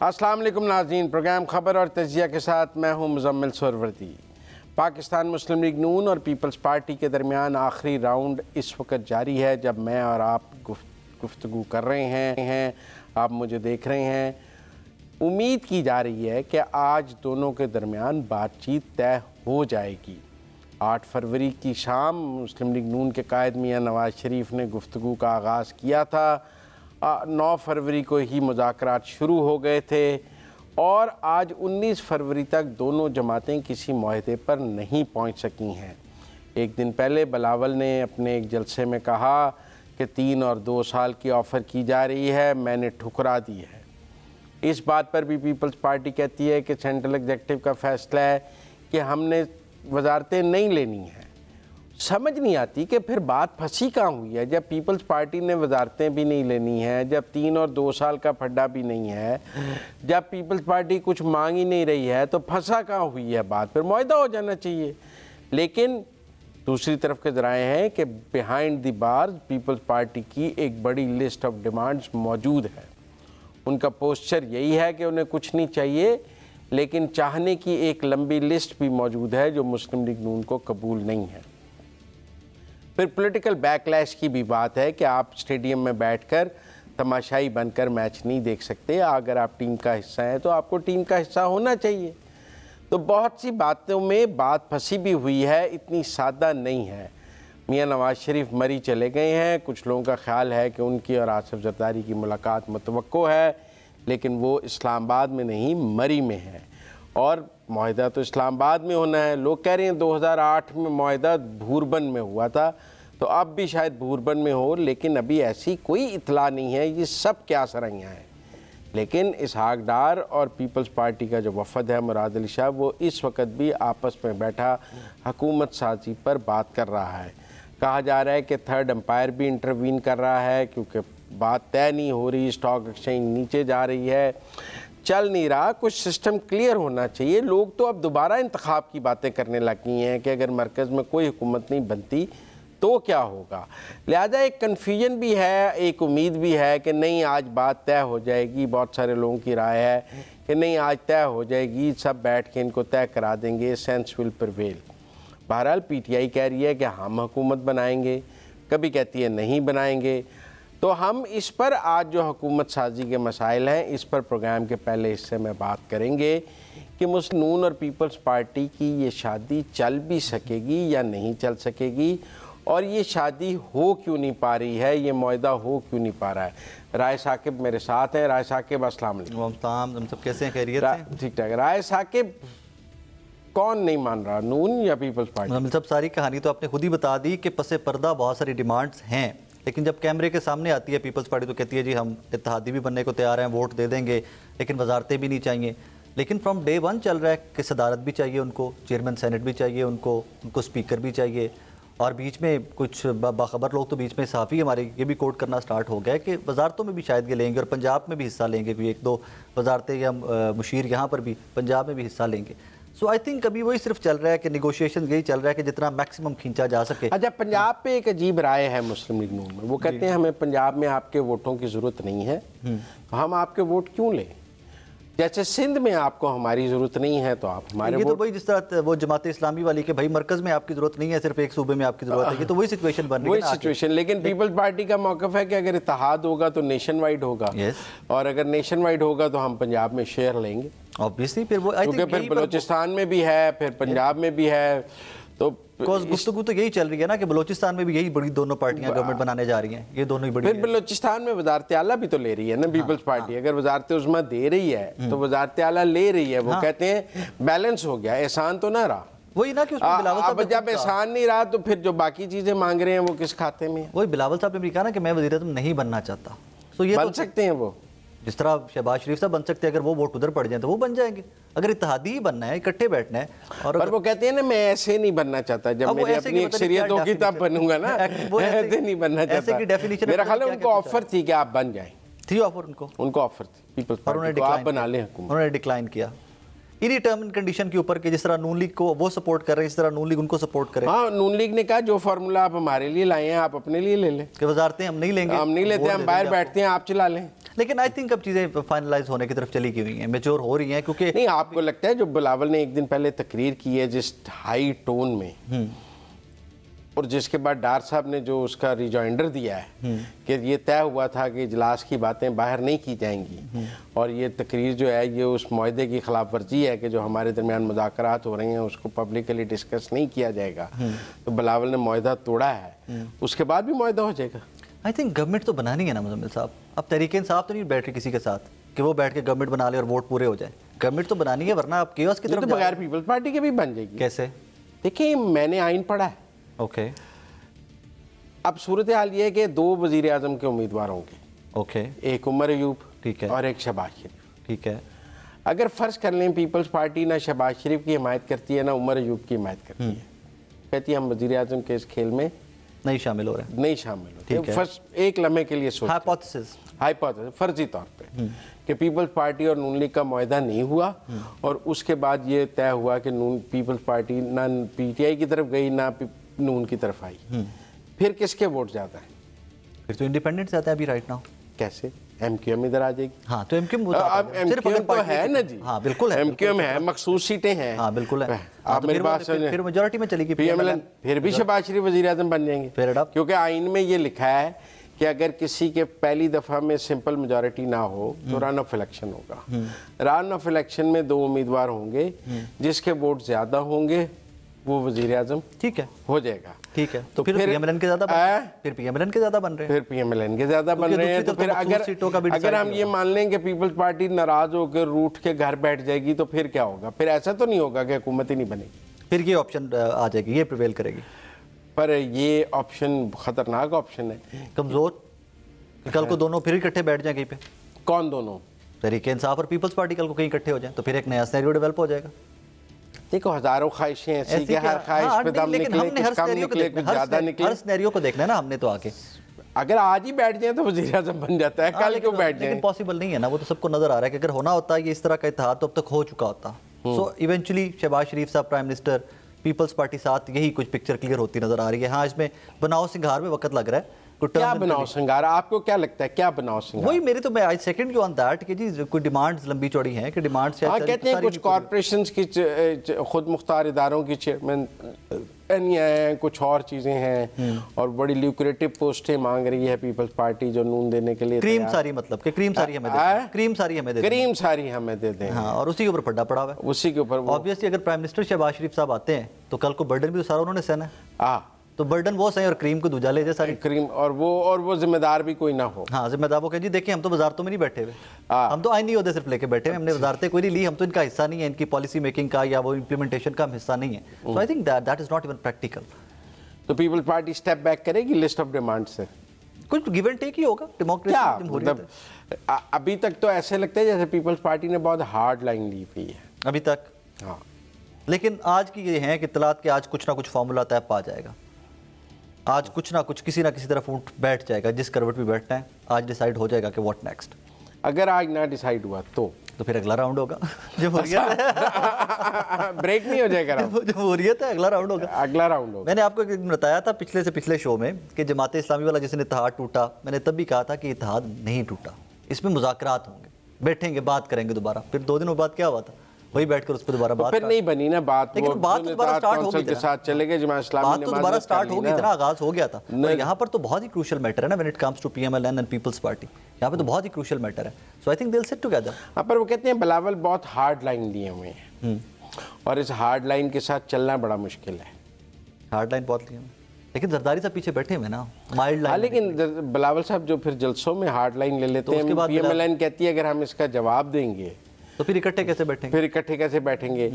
अस्सलाम वालेकुम नाज़रीन, प्रोग्राम खबर और तजिया के साथ मैं हूं मुज़म्मिल सोहरवर्दी। पाकिस्तान मुस्लिम लीग नून और पीपल्स पार्टी के दरमियान आखिरी राउंड इस वक्त जारी है। जब मैं और आप गुफ्तगू कर रहे हैं, आप मुझे देख रहे हैं। उम्मीद की जा रही है कि आज दोनों के दरमियान बातचीत तय हो जाएगी। 8 फरवरी की शाम मुस्लिम लीग नून के कायद मियां नवाज शरीफ ने गुफ्तगू का आगाज़ किया था। 9 फरवरी को ही मुज़ाकरात शुरू हो गए थे और आज 19 फरवरी तक दोनों जमातें किसी मुआहदे पर नहीं पहुंच सकी हैं। एक दिन पहले बिलावल ने अपने एक जलसे में कहा कि 3 और 2 साल की ऑफ़र की जा रही है, मैंने ठुकरा दी है। इस बात पर भी पीपल्स पार्टी कहती है कि सेंट्रल एग्जीक्यूटिव का फैसला है कि हमने वजारतें नहीं लेनी हैं। समझ नहीं आती कि फिर बात फंसी कहाँ हुई है। जब पीपल्स पार्टी ने वजारतें भी नहीं लेनी है, जब 3 और 2 साल का फड्डा भी नहीं है, जब पीपल्स पार्टी कुछ मांग ही नहीं रही है, तो फंसा कहाँ हुई है बात। फिर मुआहदा हो जाना चाहिए। लेकिन दूसरी तरफ के जराए हैं कि behind the bars Peoples Party की एक बड़ी लिस्ट ऑफ डिमांड्स मौजूद है। उनका पोस्चर यही है कि उन्हें कुछ नहीं चाहिए, लेकिन चाहने की एक लंबी लिस्ट भी मौजूद है जो मुस्लिम लीग नून को कबूल नहीं है। फिर पॉलिटिकल बैकलैश की भी बात है कि आप स्टेडियम में बैठकर तमाशाई बनकर मैच नहीं देख सकते। अगर आप टीम का हिस्सा हैं तो आपको टीम का हिस्सा होना चाहिए। तो बहुत सी बातों में बात फंसी भी हुई है, इतनी सादा नहीं है। मियां नवाज शरीफ मरी चले गए हैं। कुछ लोगों का ख्याल है कि उनकी और आसिफ जरदारी की मुलाकात मुतवक्को है, लेकिन वो इस्लामाबाद में नहीं मरी में है और मुआहदा तो इस्लामाबाद में होना है। लोग कह रहे हैं 2008 में मुआहदा भूरबन में हुआ था, तो अब भी शायद भूरबन में हो, लेकिन अभी ऐसी कोई इतला नहीं है। ये सब क्या सरैयाँ हैं। लेकिन इसहाक डार और पीपल्स पार्टी का जो वफद है मुराद अली शाह, वो इस वक्त भी आपस में बैठा हुकूमत साजी पर बात कर रहा है। कहा जा रहा है कि थर्ड एम्पायर भी इंटरवीन कर रहा है क्योंकि बात तय नहीं हो रही, स्टॉक एक्सचेंज नीचे जा रही है, चल नहीं रहा, कुछ सिस्टम क्लियर होना चाहिए। लोग तो अब दोबारा इंतखाब की बातें करने लगी हैं कि अगर मरकज़ में कोई हुकूमत नहीं बनती तो क्या होगा। लिहाजा एक कन्फ्यूजन भी है, एक उम्मीद भी है कि नहीं आज बात तय हो जाएगी। बहुत सारे लोगों की राय है कि नहीं आज तय हो जाएगी, सब बैठ के इनको तय करा देंगे, सेंस विल प्रिवेल। बहरहाल PTI कह रही है कि हम हुकूमत बनाएंगे, कभी कहती है नहीं बनाएंगे। तो हम इस पर आज जो हुकूमत साजी के मसाइल हैं, इस पर प्रोग्राम के पहले हिस्से में बात करेंगे कि मुस्लिम नून और पीपल्स पार्टी की ये शादी चल भी सकेगी या नहीं चल सकेगी, और ये शादी हो क्यों नहीं पा रही है, ये मुआहदा हो क्यों नहीं पा रहा है। राय साकिब मेरे साथ हैं। राय साकिब अस्सलाम वालेकुम। हम सब कैसे हैं, खैरियत से? ठीक ठाक। राय साकिब, कौन नहीं मान रहा, नून या पीपल्स पार्टी? हम सब सारी कहानी तो आपने खुद ही बता दी कि पसे पर्दा बहुत सारी डिमांड्स हैं, लेकिन जब कैमरे के सामने आती है पीपल्स पार्टी तो कहती है जी हम इत्तेहादी भी बनने को तैयार हैं, वोट दे देंगे, लेकिन वजारतें भी नहीं चाहिए। लेकिन फ्रॉम डे 1 चल रहा है कि सदारत भी चाहिए उनको, चेयरमैन सेनेट भी चाहिए उनको स्पीकर भी चाहिए। और बीच में कुछ बाखबर लोग तो बीच में सहाफ़ी हमारे ये भी कोट करना स्टार्ट हो गया कि वजारतों में भी शायद ये लेंगे और पंजाब में भी हिस्सा लेंगे, कोई 1-2 वजारतें या मुशीर यहाँ पर भी पंजाब में भी हिस्सा लेंगे। सो आई थिंक अभी वही सिर्फ चल रहा है कि निगोशिएशन यही चल रहा है कि जितना मैक्सिमम खींचा जा सके। अच्छा, पंजाब पे एक अजीब राय है मुस्लिम लीग नून में। वो कहते हैं हमें पंजाब में आपके वोटों की ज़रूरत नहीं है, तो हम आपके वोट क्यों लें। जैसे सिंध में आपको हमारी ज़रूरत नहीं है तो आप हमारे ये तो वही जिस तरह वो जमात इस्लामी वाली के भाई मरकज़ में आपकी ज़रूरत नहीं है, सिर्फ एक सूबे में आपकी ज़रूरत है, ये तो वही सिचुएशन बन रही है, वही सिचुएशन। लेकिन पीपल्स पार्टी का मौक़िफ़ है कि अगर इत्तेहाद होगा तो नेशन वाइड होगा, और अगर नेशन वाइड होगा तो हम पंजाब में शेयर लेंगे ऑब्वियसली। फिर वो क्योंकि फिर बलोचिस्तान में भी है, फिर पंजाब में भी है, तो गुफ्तगू तो यही चल रही है ना कि बलोचिस्तान में भी यही बड़ी दोनों पार्टियां गवर्नमेंट बनाने जा रही हैं, ये दोनों ही बड़ी। फिर बलोचिस्तान में वजारत आला भी तो ले रही है ना पीपल्स पार्टी। अगर वजारत उज़्मा दे रही है तो वजारत आला ले रही है। वो कहते हैं बैलेंस हो गया, एहसान तो ना रहा। वही ना कि उसमें बिलावल साहब, अब जब एहसान नहीं रहा तो फिर जो बाकी चीजें मांग रहे हैं वो किस खाते में है? वही बिलावल साहब ने भी कहा ना कि मैं वज़ीर-ए-आज़म नहीं बनना चाहता। तो ये बन सकते हैं वो, जिस तरह शहबाज शरीफ साहब बन सकते हैं, अगर वो वोट उधर पड़ जाए तो वो बन जाएंगे। अगर इत्तेहादी ही बनना है, इकट्ठे बैठना है। और वो कहते हैं ना मैं ऐसे नहीं बनना चाहता, जब मेरी अपनी अक्सरियत होगी तब बनूंगा ना, ऐसे नहीं बनना चाहता। मेरा ख्याल है उनको ऑफर थी कि आप बन जाएं, थी ऑफर उनको ऑफर थी पीपल्स पार्टी को, आप बना लें हुकूमत। उन्होंने डिक्लाइन किया इन्हीं टर्म एंड कंडीशन के ऊपर कि जिस तरह नून लीग को वो सपोर्ट कर रहे हैं, इस तरह नून लीग उनको सपोर्ट करे। हाँ, नून लीग ने कहा जो फार्मूला आप हमारे लिए लाए हैं आप अपने लिए ले लें, कि वजारतें हम नहीं लेंगे, हम नहीं लेते, हम बाहर बैठते हैं, आप चला लें। लेकिन आई थिंक अब चीज़ें फाइनलाइज होने की तरफ चली गई हुई हैं, मेच्योर हो रही हैं, क्योंकि नहीं, आपको लगता है जो बिलावल ने एक दिन पहले तकरीर की है जिस हाई टोन में, और जिसके बाद डार साहब ने जो उसका रिजॉइंडर दिया है कि ये तय हुआ था कि इजलास की बातें बाहर नहीं की जाएंगी, और ये तकरीर जो है ये उस मुआहदे की खिलाफ वर्जी है कि जो हमारे दरमियान मुज़ाकरात हो रहे हैं उसको पब्लिकली डिस्कस नहीं किया जाएगा, तो बिलावल ने मुआहदा तोड़ा है, उसके बाद भी मुआहदा हो जाएगा। आई थिंक गवर्नमेंट तो बनानी है ना मुजम्मिल साहब, अब तहरीक इंसाफ तो नहीं बैठ रही किसी के साथ कि वो बैठ के गवर्नमेंट बना ले और वोट पूरे हो जाए। गवर्नमेंट तो बनानी है, वरना आप केओस की तरफ तो बगैर पीपल्स पार्टी के भी बन जाएगी। कैसे? देखिए, मैंने आइन पढ़ा है। ओके अब सूरत हाल ये है कि 2 वजीर आजम के उम्मीदवार होंगे। ओके, एक उमर अयूब, ठीक है, और एक शहबाज शरीफ। ठीक है। अगर फ़र्ज़ कर लें पीपल्स पार्टी ना शहबाज शरीफ की हिमायत करती है ना उमर अयूब की हिमायत करती है, कहती है हम वजीर आजम के इस खेल में नहीं शामिल हो रहे हैं, नहीं शामिल होते। फर्स्ट एक लम्हे के लिए सोच, हाइपोथेसिस फर्जी तौर पे कि पीपल्स पार्टी और नून लीग का मुआहदा नहीं हुआ, और उसके बाद ये तय हुआ कि पीपल्स पार्टी ना पीटीआई की तरफ गई ना नून की तरफ आई, फिर किसके वोट ज़्यादा है? फिर तो इंडिपेंडेंट जाता है अभी राइट नाउ। कैसे? एमक्यूएम इधर आ जाएगी। हाँ, तो एमक्यूएम अब एमक्यूएम तो है ना जी। हाँ बिल्कुल है, एमक्यूएम है, मखसूस सीटें हैं। हाँ बिल्कुल है। आप मेरी बात समझें, फिर मेजॉरिटी में चलेगी पीएमएलएन, फिर भी शहबाज शरीफ वजीर आजम बन जाएंगे, क्योंकि आइन में ये लिखा है कि अगर किसी के पहली दफा में सिंपल मेजॉरिटी ना हो तो रन ऑफ इलेक्शन होगा। रन ऑफ इलेक्शन में 2 उम्मीदवार होंगे, जिसके वोट ज्यादा होंगे वो वजीर आजम, ठीक है, हो जाएगा। ठीक है, तो फिर पीएमएलएन के ज्यादा फिर पीएमएलएन के ज्यादा बन रहे हैं, फिर पीएमएलएन के ज्यादा बन रहे हैं। तो फिर अगर हम ये मान लें कि पीपल्स पार्टी नाराज होकर रूठ के घर बैठ जाएगी तो फिर क्या होगा? फिर ऐसा तो नहीं होगा कि हुकूमत ही नहीं बनेगी, फिर ये ऑप्शन आ जाएगी, ये प्रिवेल करेगी। पर ये ऑप्शन खतरनाक ऑप्शन है, कमजोर। कल को दोनों फिर इकट्ठे बैठ जाए कहीं पे। कौन दोनों? तहरीक इंसाफ और पीपल्स पार्टी कल को कहीं इकट्ठे हो जाए तो फिर एक नया सिनेरियो डेवलप हो जाएगा। देखो, हजारों ख्वाहिशें ऐसी कि हर ख्वाहिश पे दम निकले, कुछ कम निकले, कुछ ज्यादा निकले। हर सिनेरियो को देखना है ना हमने, तो आके अगर आज ही बैठ जाए तो वजीर आजम बन जाता है, कल क्यों बैठ जाए? लेकिन पॉसिबल नहीं है ना, वो तो सबको नजर आ रहा है कि अगर होना होता है ये इस तरह का इत्तेहाद तो अब तक हो चुका होता। सो इवेंचुअली शहबाज शरीफ साहब प्राइम मिनिस्टर, पीपल्स पार्टी साथ, यही कुछ पिक्चर क्लियर होती नजर आ रही है। हाँ, इसमें बनाओ सिंगार में वक्त लग रहा है। क्या बनाओ सिंगार? आपको क्या लगता है क्या बनाओ सिंगार? वही मेरे तो मैं आई सेकंड यू ऑन दैट कि जी कोई डिमांड्स लंबी चौड़ी हैं कि डिमांड्स हाँ, कहते हैं कुछ कॉर्पोरेशंस की खुद मुख्तार इदारों की चेयरमैन हैं, कुछ और चीजें हैं, और बड़ी ल्यूक्रेटिव पोस्टें मांग रही है पीपल्स पार्टी जो नून देने के लिए क्रीम सारी, मतलब कि क्रीम सारी हमें दे दें, क्रीम सारी हमें दे दें। हाँ, और उसी के ऊपर फड्डा पड़ा हुआ है, उसी के ऊपर। ऑब्वियसली अगर प्राइम मिनिस्टर शहबाज शरीफ साहब आते हैं तो कल को बर्डन भी तो सारा उन्होंने सहना है। तो बर्डन वो सही और क्रीम को दूजा ले जाए सारी क्रीम, और वो जिम्मेदार भी कोई ना हो। हाँ, जिम्मेदार वो कहें जी देखिए हम तो वजारतों में नहीं बैठे हुए, हम तो आईनी ओहदे सिर्फ लेके बैठे हुए, हमने वजारतें कोई नहीं ली, हम तो इनका हिस्सा नहीं है, इनकी पॉलिसी मेकिंग का या वो इम्प्लीमेंटेशन का हम हिस्सा नहीं है। So I think that is not even practical. तो पीपल्स पार्टी स्टेप बैक करेगी लिस्ट ऑफ डिमांड से? कुछ गिव एंड टेक ही होगा, डेमोक्रेसी मतलब अभी तक तो ऐसे लगता है जैसे पीपल्स पार्टी ने बहुत हार्ड लाइन ली हुई है अभी तक। हाँ, लेकिन आज की ये है कि इत्तलात के आज कुछ ना कुछ फार्मूला तय पा जाएगा, आज कुछ ना कुछ किसी ना किसी तरफ उठ बैठ जाएगा, जिस करवट पे बैठना है आज डिसाइड हो जाएगा कि व्हाट नेक्स्ट। अगर आज ना डिसाइड हुआ तो फिर अगला राउंड होगा। जमहूरियत है, ब्रेक नहीं हो जाएगा, जमहूरियत है, अगला राउंड होगा, अगला राउंड होगा। मैंने आपको एक दिन बताया था पिछले से पिछले शो में कि जमात इस्लामी वाला जिसने इत्तेहाद टूटा, मैंने तब भी कहा था कि इत्तेहाद नहीं टूटा, इसमें मुज़ाकरात होंगे, बैठेंगे बात करेंगे दोबारा। फिर 2 दिनों बाद क्या हुआ था, वही बैठकर उस पर दोबारा बात, फिर नहीं बनी ना बात, लेकिन बात तो दोबारा स्टार्ट हो गई के साथ चले गए, जमात इस्लामी बात तो दोबारा स्टार्ट हो गई, इतना आगाज हो गया था। और यहाँ पर तो बहुत ही क्रूशियल मैटर है ना when it comes to PMLN and People's Party, यहाँ पे तो बहुत ही क्रूशियल मैटर है। So I think they will sit together. पर वो कहते हैं बिलावल बहुत हार्ड लाइन लिए हुए हैं, और इस हार्ड लाइन के साथ चलना बड़ा मुश्किल है। हार्ड लाइन बहुत लिए, लेकिन जरदारी साहब पीछे बैठे हुए ना माइल्ड लाइन। लेकिन बिलावल साहब जो फिर जलसों में हार्ड लाइन ले लेते हैं, पीएमएलएन कहती है अगर हम इसका जवाब देंगे तो फिर इकट्ठे कैसे बैठेंगे?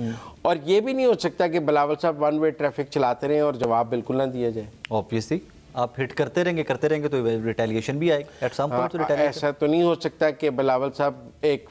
और ये भी नहीं हो सकता कि बिलावल साहब 1 वे ट्रैफिक चलाते रहें और जवाब बिल्कुल ना दिया जाए। ऑब्वियसली आप हिट करते रहेंगे तो रिटेलिएशन भी आएगी एट सम पॉइंट। ऐसा तो नहीं हो सकता कि बिलावल साहब एक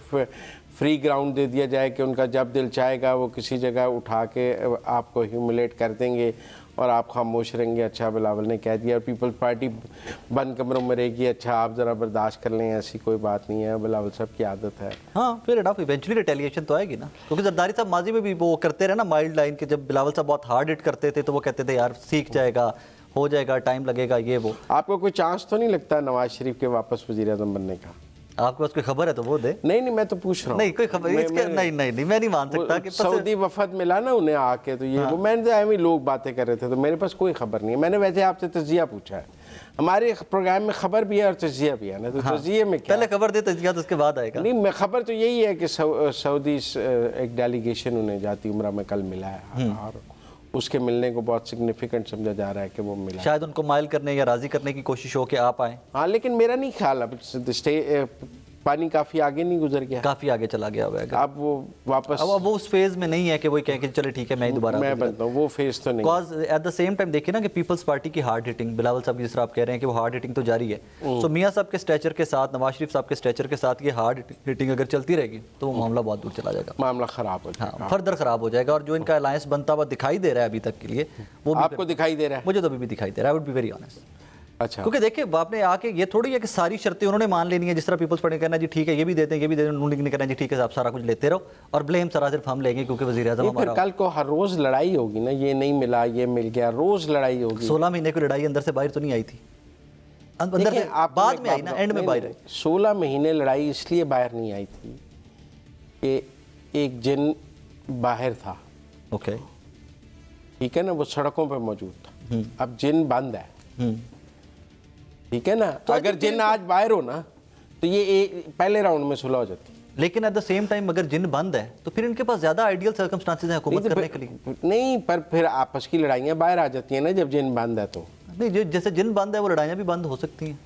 फ्री ग्राउंड दे दिया जाए कि उनका जब दिल चाहेगा वो किसी जगह उठा के आपको ह्यूमिलेट कर देंगे और आप खामोश रहेंगे, अच्छा बिलावल ने कह दिया, और पीपल्स पार्टी बंद कमरों में रहेगी, अच्छा आप ज़रा बर्दाश्त कर लें, ऐसी कोई बात नहीं है, बिलावल साहब की आदत है। हाँ, फिर एडॉफ इवेंचुअली रिटेलिएशन तो आएगी ना, क्योंकि जरदारी साहब माजी में भी वो करते रहे ना माइल्ड लाइन के, जब बिलावल साहब बहुत हार्ड हिट करते थे तो वो कहते थे यार सीख जाएगा, हो जाएगा, टाइम लगेगा, ये वो। आपको कोई चांस तो नहीं लगता नवाज शरीफ के वापस वज़ीर-ए-आज़म बनने का? आपके पास कोई खबर है तो वो दे। नहीं मैं तो पूछ रहा हूँ। नहीं कोई खबर इसके नहीं मैं नहीं मान सकता कि सऊदी वफद मिला ना उन्हें आके, तो ये वो मैंने तो ऐसे लोग बातें कर रहे थे, तो मेरे पास कोई खबर नहीं है। मैंने वैसे आपसे तजिया पूछा है, हमारे प्रोग्राम में खबर भी है और तजिया भी है ना, तो तजिए में क्या पहले खबर दे, तजिया तो उसके बाद आएगा। नहीं मैं खबर तो यही है कि सऊदी एक डेलीगेशन उन्हें जाती उम्रा में कल मिला है और उसके मिलने को बहुत सिग्निफिकेंट समझा जा रहा है कि वो मिला, शायद उनको माइल करने या राजी करने की कोशिश हो कि आप आए। हाँ लेकिन मेरा नहीं ख्याल, अब पानी काफी आगे नहीं गुजर गया, काफी आगे चला गया होगा, अब वो वापस, अब वो उस फेज में नहीं है कि वो कहें कि चले ठीक है मैं दोबारा मैं बनता हूँ, वो फेज तो नहीं। Because at the same time देखिए ना कि पीपल्स पार्टी की हार्ड हिटिंग, बिलावल साहब जिस तरह आप कह रहे हैं कि वो हार्ड हिटिंग तो जारी है, तो मियां साहब के स्ट्रेचर के साथ, नवाज शरीफ साहब के स्ट्रेचर के साथ ये हार्ड हिटिंग अगर चलती रहेगी तो वो मामला बहुत दूर चला जाएगा, मामला खराब हो जाएगा, हाँ फर्दर खराब हो जाएगा। और जो इनका अलायंस बनता हुआ दिखाई दे रहा है अभी तक के लिए, वो आपको दिखाई दे रहा है? मुझे तो अभी भी दिखाई दे रहा है, I would be very honest. अच्छा, क्योंकि देखिए आपने आके ये थोड़ी है कि सारी शर्तें उन्होंने मान लेनी है, जिस तरह पीपल्स पार्टी कहना जी ठीक है ये भी देते हैं ये भी देते हैं, उन्होंने नहीं कहना जी ठीक है आप सारा कुछ लेते रहो और ब्लेम सारा सिर्फ हम लेंगे क्योंकि वज़ीर आज़म हमारा। कल को हर रोज लड़ाई होगी ना, ये नहीं मिला ये मिल गया, रोज लड़ाई होगी। 16 महीने की लड़ाई अंदर से बाहर तो नहीं आई थी, अंदर से बाद में आई ना, एंड में बाहर आई। 16 महीने लड़ाई इसलिए बाहर नहीं आई थी कि एक जिन बाहर था, ओके ठीक है ना, वो सड़कों पे मौजूद था, अब जिन बंद है, ठीक है ना, तो अगर जिन आज बाहर हो ना तो ये पहले राउंड में सुलह हो जाती। लेकिन एट द सेम टाइम अगर जिन बंद है तो फिर इनके पास ज्यादा आइडियल सर्कमस्टांसेस हैं हुकूमत करने के लिए। नहीं पर फिर आपस की लड़ाइयां बाहर आ जाती हैं ना जब जिन बंद है तो। नहीं जैसे जिन बंद है वो लड़ाइयां भी बंद हो सकती हैं,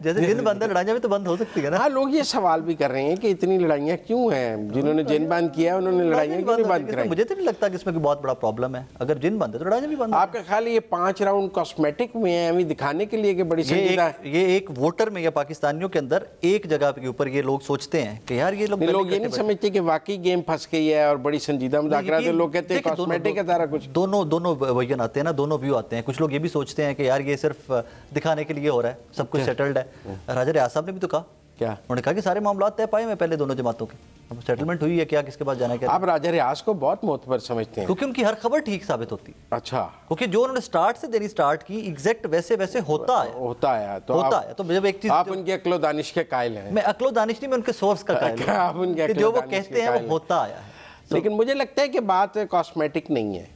जैसे जिन बंद है लड़ाइयां भी तो बंद हो सकती है ना। हाँ लोग ये सवाल भी कर रहे हैं कि इतनी लड़ाइयाँ क्यों हैं, जिन्होंने जिन बंद किया है उन्होंने लड़ाइयाँ क्यों नहीं बंद कराई? मुझे तो नहीं लगता कि इसमें कोई बहुत बड़ा प्रॉब्लम है, अगर जिन बंद है तो लड़ाइयां भी बंद। आपका ख्याल ये 5 राउंड कॉस्मेटिक में है, अभी दिखाने के लिए कि बड़ी संजीदा है? ये एक वोटर में या पाकिस्तानियों के अंदर एक जगह के ऊपर ये लोग सोचते हैं कि यार ये लोग ये नहीं समझते कि वाकई गेम फंस गई है और बड़ी संजीदा मुज़ाकरा, तो लोग कहते हैं कॉस्मेटिक है सारा कुछ। दोनों वर्जन आते हैं ना, दोनों व्यू आते हैं। कुछ लोग ये भी सोचते हैं कि यार ये सिर्फ दिखाने के लिए हो रहा है, सब कुछ सेटल्ड है। राजा रियाज साहब ने भी तो कहा, क्या उन्होंने कहा कि सारे मामला तय पाए में पहले दोनों जमातों के, अब सेटलमेंट हुई है, क्या किसके पास जाना है। आप राजा रियाज को बहुत मोतबर समझते हैं क्योंकि उनकी हर खबर ठीक साबित होती है। अच्छा, क्योंकि जो उन्होंने स्टार्ट से देनी स्टार्ट की एग्जैक्ट वैसे वैसे होता है तो जब एक चीज आप उनके अक्लो दानिश के कायल हैं। मैं अक्लो दानिश नहीं, मैं उनके सोर्स का कायल हूं, जो वो कहते हैं वो होता आया है। लेकिन मुझे लगता है कि बात कॉस्मेटिक नहीं है,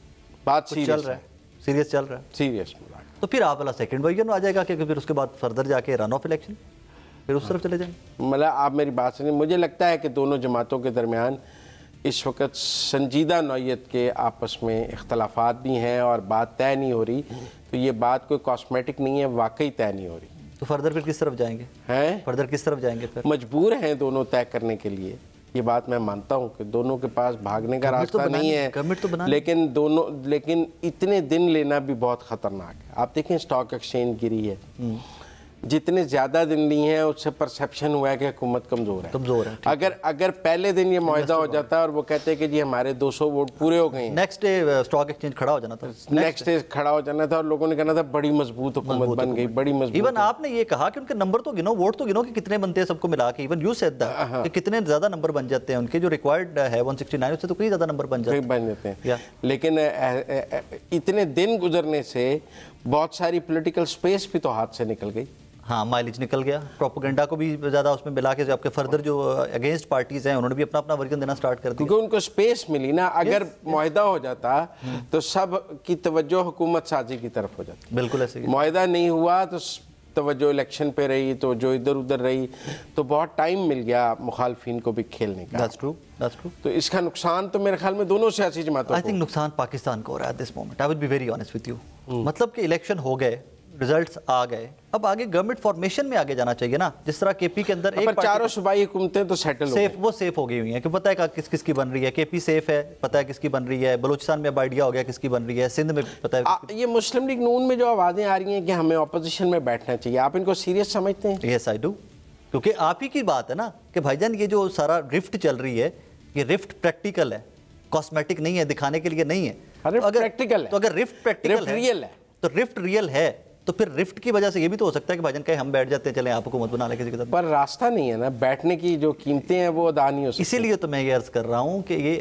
बात चल रहा है, सीरियस चल रहा है, सीरियस। तो फिर आप वाला सेकंड वर्जन आ जाएगा कि फिर उसके बाद फर्दर जाके रन ऑफ इलेक्शन, फिर उस तरफ चले जाएंगे। मतलब आप मेरी बात सुनिए, मुझे लगता है कि दोनों जमातों के दरमियान इस वक्त संजीदा नौयत के आपस में इख्तलाफात भी हैं और बात तय नहीं हो रही, तो ये बात कोई कॉस्मेटिक नहीं है, वाकई तय नहीं हो रही। तो फर्दर फिर किस तरफ जाएंगे? हैं फर्दर किस तरफ जाएंगे? फिर मजबूर हैं दोनों तय करने के लिए, ये बात मैं मानता हूँ कि दोनों के पास भागने का रास्ता नहीं है, लेकिन इतने दिन लेना भी बहुत खतरनाक है। आप देखें स्टॉक एक्सचेंज गिरी है, जितने ज्यादा दिन लिए हैं उससे परसेप्शन हुआ है कि हुकूमत कमजोर है। अगर पहले दिन ये मुआहदा हो जाता है और वो कहते हैं कि जी हमारे 200 वोट पूरे हो गए, नेक्स्ट डे स्टॉक एक्सचेंज खड़ा हो जाना था, नेक्स्ट डे खड़ा हो जाना था और लोगों ने कहना था बड़ी मजबूत हुकूमत बन गई, बड़ी मजबूत। इवन आपने ये कहा कि उनके नंबर तो गिनो, वोट तो गिनो कि कितने बनते हैं सबको मिला के। इवन यू सेड दैट कि कितने ज्यादा नंबर बन जाते हैं उनके, जो रिक्वायर्ड है 169 उससे तो कई ज्यादा नंबर बन जाते हैं। लेकिन इतने दिन गुजरने से बहुत सारी पॉलिटिकल स्पेस भी तो हाथ से निकल गई। हाँ, माइलेज निकल गया, प्रोपेगेंडा को भी ज़्यादा उसमें मिला के जो आपके फर्दर जो अगेंस्ट पार्टीज हैं उन्होंने भी अपना अपना वर्जन देना स्टार्ट कर दिया, क्योंकि उनको स्पेस मिली ना। अगर मुआहदा हो जाता तो सब की तवज्जो हुकूमत साजी की तरफ हो जाती। बिल्कुल ऐसे। मुआहदा नहीं हुआ तो तवज्जो इलेक्शन पे रही, तो जो इधर उधर रही, तो बहुत टाइम मिल गया मुखालफिन को भी खेलने का। That's true. तो इसका नुकसान तो मेरे ख्याल में दोनों सियासी जमातों को। आई थिंक नुकसान पाकिस्तान को हो रहा है this moment, I will be very honest with you. मतलब कि इलेक्शन हो गए, रिजल्ट्स आ गए, अब आगे गवर्नमेंट फॉर्मेशन में आगे जाना चाहिए ना। जिस तरह केपी के अंदर एक चारों सूबाई हुकूमतें तो सेटल सेफ, वो सेफ हो गई हुई हैं कि पता है किस किस की बन रही है। केपी सेफ है, पता है किसकी बन रही है। बलूचिस्तान में अब आइडिया हो गया किसकी बन रही है। सिंध में पता है। ये मुस्लिम लीग नून में जो आवाजें आ रही हैं कि हमें ऑपोजिशन में बैठना चाहिए, आप इनको सीरियस समझते हैं? यस आई डू, क्योंकि आप ही की बात है ना कि भाईजान ये जो सारा रिफ्ट चल रही है, ये रिफ्ट प्रैक्टिकल है, कॉस्मेटिक नहीं है, दिखाने के लिए नहीं है। अगर प्रैक्टिकल है तो अगर रिफ्ट प्रैक्टिकल रियल है तो रिफ्ट रियल है, तो फिर रिफ्ट की वजह से ये भी तो हो सकता है कि भाईजान कहे हम बैठ जाते हैं, चले आप हुकूमत बना ले किसी के साथ। पर रास्ता नहीं है ना, बैठने की जो कीमतें हैं वो अदा नहीं हो सकती। इसीलिए तो मैं ये अर्ज कर रहा हूँ कि ये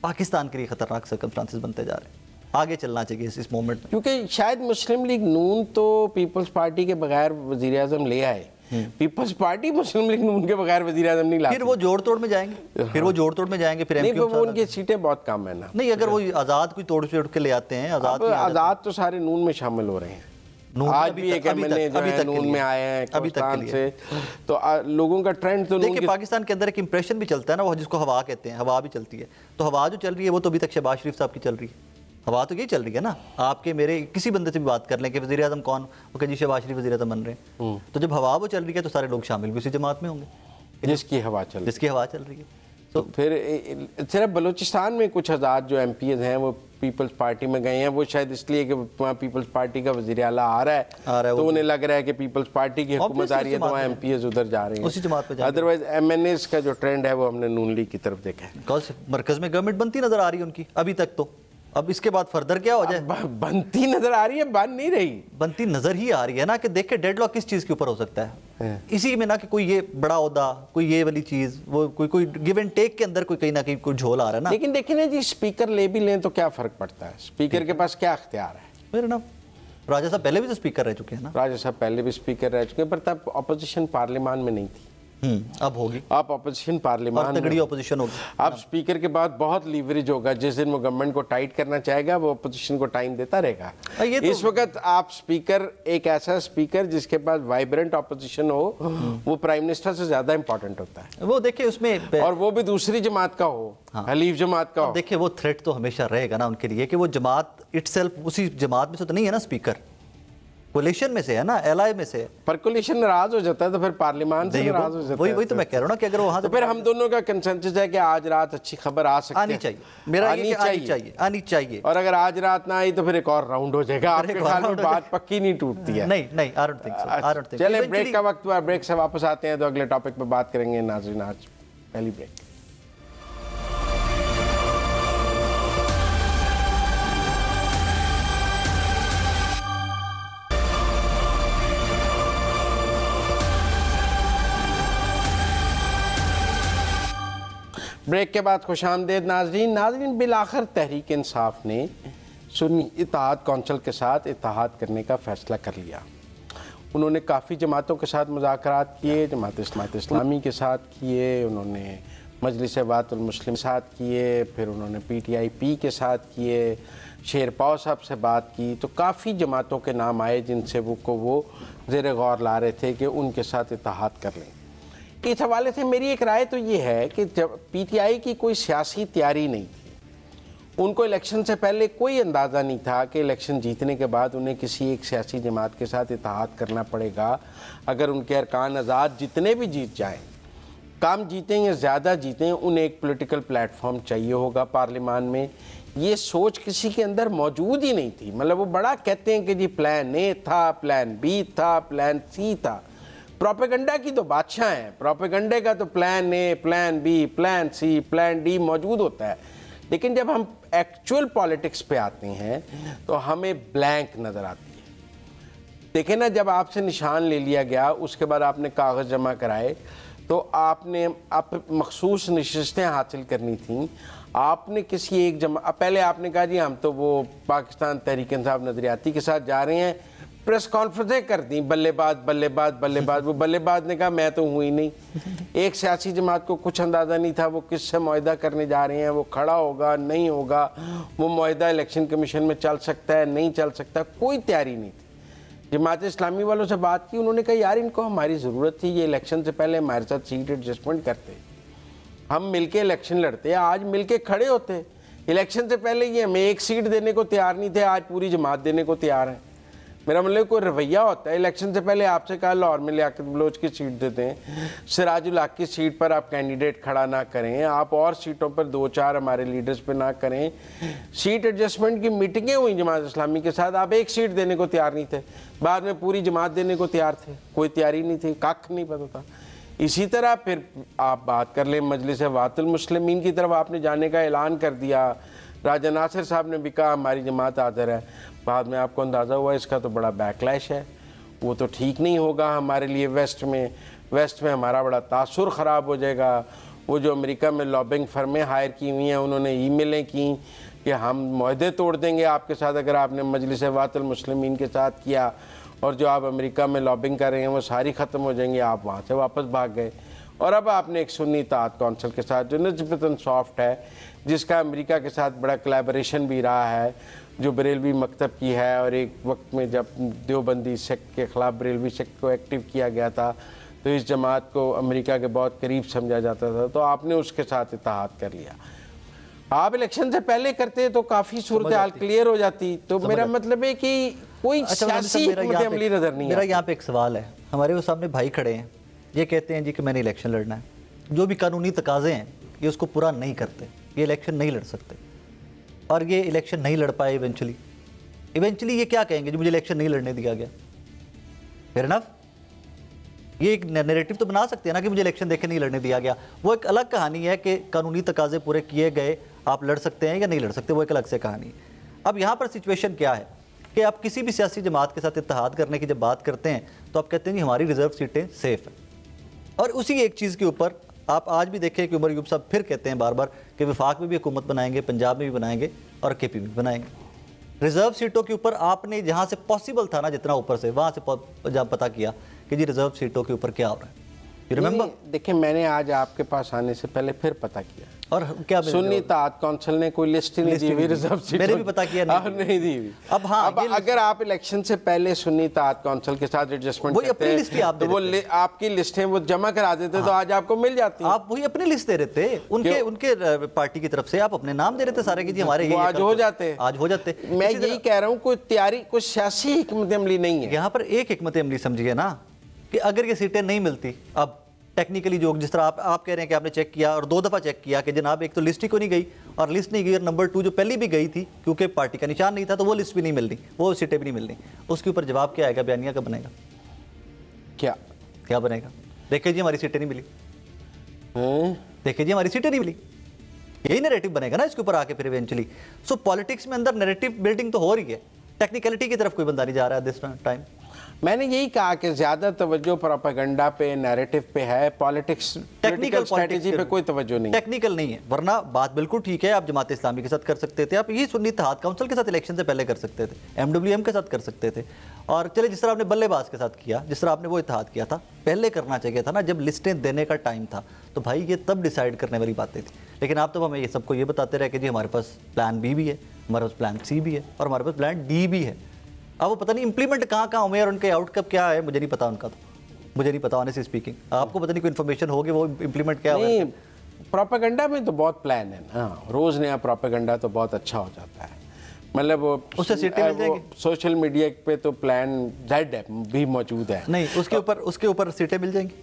पाकिस्तान के लिए खतरनाक सर्कमस्टांसेस बनते जा रहे हैं। आगे चलना चाहिए इस मोमेंट में, क्योंकि शायद मुस्लिम लीग नून तो पीपल्स पार्टी के बगैर वज़ीर आज़म ले आए, पीपल्स पार्टी मुस्लिम लीग नून के बगैर वजीर आजम नहीं लाती। फिर वो जोड़ तोड़ में जाएंगे, फिर वो जोड़ तोड़ में जाएंगे, फिर नहीं, वो उनकी सीटें बहुत कम है ना। नहीं, अगर वो आज़ाद कोई तोड़ छोड़ के ले आते हैं, आज़ाद तो सारे नून में शामिल हो रहे हैं। आज भी एक एमएनए जो है नून में आए हैं अभी तक से, तो लोगों का ट्रेंड तो देखिए पाकिस्तान के अंदर एक इंप्रेशन भी चलता है ना, वो जिसको हवा कहते हैं, हवा भी चलती है। तो हवा जो चल रही है वो तो अभी तक शहबाज शरीफ साहब की चल रही है, हवा तो यही चल रही है ना। आपके मेरे किसी बंदे से भी बात कर लें कि वज़ीर आज़म कौन, वो कहे जी शहबाज शरीफ वज़ीर आज़म बन रहे हैं। तो जब हवा वो चल रही है तो सारे लोग शामिल भी उसी जमात में होंगे जिसकी हवा चल रही है। तो फिर सिर्फ बलूचिस्तान में कुछ आज़ाद जो एमपीएस हैं वो पीपल्स पार्टी में गए हैं, वो शायद इसलिए कि वहाँ पीपल्स पार्टी का वज़ीर आला आ रहा है तो उन्हें लग रहा है कि पीपल्स पार्टी की हुकूमत आ रही है, तो वहाँ एमपीएस उधर जा रहे हैं, उसी जमात पे। अदरवाइज एमएनएस का जो ट्रेंड है वो हमने नून लीग की तरफ देखा है। मरकज में गवर्नमेंट बनती नजर आ रही है उनकी अभी तक, तो अब इसके बाद फर्दर क्या हो जाए? बनती नजर आ रही है, बन नहीं रही, बनती नजर ही आ रही है ना। कि देखे डेडलॉक किस चीज के ऊपर हो सकता है, इसी में ना कि कोई ये बड़ा ओहदा, कोई ये वाली चीज, वो कोई गिव एंड टेक के अंदर कोई कहीं ना कहीं कोई झोल आ रहा है ना। लेकिन देखिए ना जी, स्पीकर ले भी लें तो क्या फर्क पड़ता है, स्पीकर के पास क्या अख्तियार है। मेरा ना राजा साहब पहले भी तो स्पीकर रह चुके हैं ना, राजा साहब पहले भी स्पीकर रह चुके हैं, पर तब अपोजिशन पार्लियामान में नहीं थी। अब होगी, आप अपोजिशन पार्लियामान, तगड़ी अपोजिशन होगी। अब स्पीकर के बाद बहुत लीवरेज होगा, जिस दिन वो गवर्नमेंट को टाइट करना चाहेगा वो अपोजिशन को टाइम देता रहेगा। तो इस वक्त आप स्पीकर, एक ऐसा स्पीकर जिसके पास वाइब्रेंट अपोजिशन हो, वो प्राइम मिनिस्टर से ज्यादा इंपॉर्टेंट होता है। वो देखिए उसमें, और वो भी दूसरी जमात का हो, हलीफ जमात का हो। देखिए वो थ्रेट तो हमेशा रहेगा ना उनके लिए कि वो जमात इटसेल्फ उसी जमात में से तो नहीं है ना स्पीकर, कोलिशन में से है ना, एलआई में से। पर कोलिशन नाराज हो जाता है तो फिर पार्लियामान से नाराज हो जाता है। वही तो मैं कह रहा हूँ ना कि अगर वहां तो फिर हम दोनों का कंसेंसस है कि आज रात अच्छी खबर आ सकती है, आनी चाहिए, मेरा आनी चाहिए। और अगर आज रात ना आई तो फिर एक और राउंड हो जाएगा। आपके ख्याल में बात पक्की नहीं टूटती है? नहीं, आई डोंट थिंक सो। चले ब्रेक का वक्त हुआ, ब्रेक से वापस आते हैं तो अगले टॉपिक पे बात करेंगे। नाज़रीन, आज पहली ब्रेक। ब्रेक के बाद खुशामदेद नाज़रीन, बिलाखिर तहरीक इंसाफ ने सुन्नी इत्तेहाद कौंसिल के साथ इत्तेहाद करने का फ़ैसला कर लिया। उन्होंने काफ़ी जमातों के साथ मुज़ाकरात किए, जमात इस्लामी के साथ किए, उन्होंने मजलिस वातुल मुस्लिम के साथ किए, फिर उन्होंने PTIP के साथ किए, शेरपाव साहब से बात की। तो काफ़ी जमातों के नाम आए जिनसे वो ज़ेर गौर ला रहे थे कि उनके साथ इत्तेहाद कर लें। इस हवाले से मेरी एक राय तो ये है कि जब PTI की कोई सियासी तैयारी नहीं थी, उनको इलेक्शन से पहले कोई अंदाज़ा नहीं था कि इलेक्शन जीतने के बाद उन्हें किसी एक सियासी जमात के साथ इत्तेहाद करना पड़ेगा। अगर उनके अरकान आज़ाद जितने भी जीत जाएं, कम जीतें या ज़्यादा जीतें, उन्हें एक पॉलिटिकल प्लेटफॉर्म चाहिए होगा पार्लियामान में। ये सोच किसी के अंदर मौजूद ही नहीं थी। मतलब वो बड़ा कहते हैं कि जी प्लान ए था, प्लान बी था, प्लान सी था। प्रोपेगेंडा की तो बादशाह हैं, प्रोपेगेंडे का तो plan A, plan B, plan C, plan D मौजूद होता है। लेकिन जब हम एक्चुअल पॉलिटिक्स पे आते हैं तो हमें ब्लैंक नज़र आती है। देखें ना, जब आपसे निशान ले लिया गया, उसके बाद आपने कागज़ जमा कराए, तो आपने मखसूस नशिस्तें हासिल करनी थी। आपने किसी एक पहले आपने कहा जी हम तो वो पाकिस्तान तहरीक इंसाफ नज़रियाती के साथ जा रहे हैं, प्रेस कॉन्फ्रेंसें कर दी, बल्लेबाज बल्लेबाज बल्लेबाज। वो बल्लेबाज ने कहा मैं तो हूँ ही नहीं। एक सियासी जमात को कुछ अंदाज़ा नहीं था वो किससे मुआहदा करने जा रहे हैं, वो खड़ा होगा नहीं होगा, वो मुआहदा इलेक्शन कमीशन में चल सकता है नहीं चल सकता, कोई तैयारी नहीं थी। जमात इस्लामी वालों से बात की, उन्होंने कहा यार इनको हमारी ज़रूरत थी, ये इलेक्शन से पहले हमारे साथ सीट एडजस्टमेंट करते, हम मिलके इलेक्शन लड़ते, आज मिलके खड़े होते। इलेक्शन से पहले ये हमें एक सीट देने को तैयार नहीं थे, आज पूरी जमात देने को तैयार है। मेरा मतलब कोई रवैया होता है। इलेक्शन से पहले आपसे कहा लाहौर में लियाकत बलोच की सीट देते हैं, सिराजुल हक की सीट पर आप कैंडिडेट खड़ा ना करें, आप और सीटों पर 2-4 हमारे लीडर्स पे ना करें। सीट एडजस्टमेंट की मीटिंगें हुई जमात इस्लामी के साथ, आप एक सीट देने को तैयार नहीं थे, बाद में पूरी जमात देने को तैयार थे। कोई तैयारी नहीं थी, कख नहीं पता था। इसी तरह फिर आप बात कर लें मजलिस वातुल मुस्लिमीन की तरफ आपने जाने का ऐलान कर दिया। राजा नासिर साहब ने भी कहा हमारी जमात हाज़िर है, बाद में आपको अंदाज़ा हुआ इसका तो बड़ा बैकलैश है, वो तो ठीक नहीं होगा हमारे लिए। वेस्ट में हमारा बड़ा तासुर ख़राब हो जाएगा। वो जो अमेरिका में लॉबिंग फर्में हायर की हुई हैं, उन्होंने ईमेलें की कि हम मुआहदे तोड़ देंगे आपके साथ अगर आपने मजलिस वातुल मुस्लिमीन के साथ किया, और जो आप अमेरिका में लॉबिंग कर रहे हैं वो सारी ख़त्म हो जाएंगी, आप वहाँ से वापस भाग गए। और अब आपने एक सुन्नी इत्तेहाद कौंसिल के साथ जो निस्बतन सॉफ्ट है, जिसका अमेरिका के साथ बड़ा कोलैबोरेशन भी रहा है, जो बरेलवी मकतब की है, और एक वक्त में जब देवबंदी सेक्ट के ख़िलाफ़ बरेलवी सेक्ट को एक्टिव किया गया था तो इस जमात को अमेरिका के बहुत करीब समझा जाता था, तो आपने उसके साथ इत्तेहाद कर लिया। आप इलेक्शन से पहले करते तो काफ़ी सूरत हाल क्लियर हो जाती। तो मेरा मतलब है कि कोई सियासी हिकमत अमली नज़र नहीं। मेरा यहाँ पे एक सवाल है, हमारे वो सामने भाई खड़े हैं, ये कहते हैं जी कि मैंने इलेक्शन लड़ना है, जो भी कानूनी तकाजे हैं ये उसको पूरा नहीं करते, ये इलेक्शन नहीं लड़ सकते, और ये इलेक्शन नहीं लड़ पाए इवेंचुअली ये क्या कहेंगे जी मुझे इलेक्शन नहीं लड़ने दिया गया। फेयर इनफ, ये एक नैरेटिव तो बना सकते हैं ना कि मुझे इलेक्शन देखे नहीं लड़ने दिया गया। वो एक अलग कहानी है कि कानूनी तकाजे पूरे किए गए, आप लड़ सकते हैं या नहीं लड़ सकते, वो एक अलग से कहानी है। अब यहाँ पर सिचुएशन क्या है कि आप किसी भी सियासी जमात के साथ इत्तेहाद करने की जब बात करते हैं तो आप कहते हैं कि हमारी रिजर्व सीटें सेफ हैं, और उसी एक चीज़ के ऊपर आप आज भी देखें कि उमर यूब साहब फिर कहते हैं बार बार कि वफाक में भी हुकूमत बनाएंगे, पंजाब में भी बनाएंगे और KP में भी बनाएंगे। रिजर्व सीटों के ऊपर आपने जहाँ से पॉसिबल था ना जितना ऊपर से, वहाँ से जब पता किया कि जी रिजर्व सीटों के ऊपर क्या हो रहा है, यू रिमेंबर? देखिए, मैंने आज आपके पास आने से पहले फिर पता किया, और क्या सुन्नी इत्तेहाद कौंसिल ने कोई लिस्ट नहीं दी हुई रिजर्व सीट, मैंने भी पता किया नहीं दी हुई। अब हाँ, अब अगर आप इलेक्शन से पहले सुन्नी इत्तेहाद कौंसिल के साथ एडजस्टमेंट करते हैं तो वो आपकी लिस्टें वो जमा करा देते तो आज आपको मिल जाती। आप वही अपनी लिस्ट दे रहे थे, उनके पार्टी की तरफ से आप अपने नाम दे रहे थे सारे कि जी हमारे ये आज हो जाते, आज हो जाते। मैं यही कह रहा हूँ कोई तैयारी, कोई सियासी हिकमत अमली नहीं है यहाँ पर। एक हिकमत अमली समझिए ना कि अगर ये सीटें नहीं मिलती, अब टेक्निकली जो जिस तरह आप कह रहे हैं कि आपने चेक किया और 2 दफ़ा चेक किया कि जनाब एक तो लिस्ट ही को नहीं गई, और लिस्ट नहीं गई, और नंबर 2 जो पहली भी गई थी क्योंकि पार्टी का निशान नहीं था तो वो लिस्ट भी नहीं मिलनी, वो सीटें भी नहीं मिलनी, उसके ऊपर जवाब क्या आएगा, बयानिया का बनेगा, क्या बनेगा? देखिए जी हमारी सीटें नहीं मिली, देखिए जी हमारी सीटें नहीं मिली, यही नैरेटिव बनेगा ना इसके ऊपर आके फिर इवेंचुअली। सो पॉलिटिक्स में अंदर नैरेटिव बिल्डिंग तो हो रही है, टेक्निकलिटी की तरफ कोई बंदा नहीं जा रहा है दिस टाइम। मैंने यही कहा कि ज्यादा तवज्जो प्रोपेगेंडा पे, नैरेटिव पे है, पॉलिटिक्स, टेक्निकल स्ट्रेटजी पे कोई तवज्जो नहीं, टेक्निकल नहीं है। वरना बात बिल्कुल ठीक है, आप जमात इस्लामी के साथ कर सकते थे, आप ये सुन्नी इत्तेहाद कौंसिल के साथ इलेक्शन से पहले कर सकते थे, MWM के साथ कर सकते थे, और चले जिस तरह आपने बल्लेबाज के साथ किया, जिस तरह आपने वो इत्तेहाद किया था, पहले करना चाहिए था ना जब लिस्टें देने का टाइम था, तो भाई ये तब डिसाइड करने वाली बातें थी। लेकिन आप तो हमें ये सबको ये बताते रहे कि जी हमारे पास प्लान B भी है, हमारे पास प्लान C भी है, और हमारे पास प्लान D भी है। अब वो पता नहीं इंप्लीमेंट कहाँ हुए और उनके आउटकम क्या है, मुझे नहीं पता उनका, तो मुझे नहीं पता ऑनेस्टली स्पीकिंग। आपको पता नहीं कोई इन्फॉर्मेशन होगी वो इंप्लीमेंट क्या हुआ? नहीं, प्रोपेगेंडा में तो बहुत प्लान है ना, रोज नया प्रोपेगेंडा तो बहुत अच्छा हो जाता है, मतलब वो उससे सीटें मिल जाएंगी। सोशल मीडिया पे तो प्लान Z भी मौजूद है, नहीं उसके ऊपर सीटें मिल जाएंगी,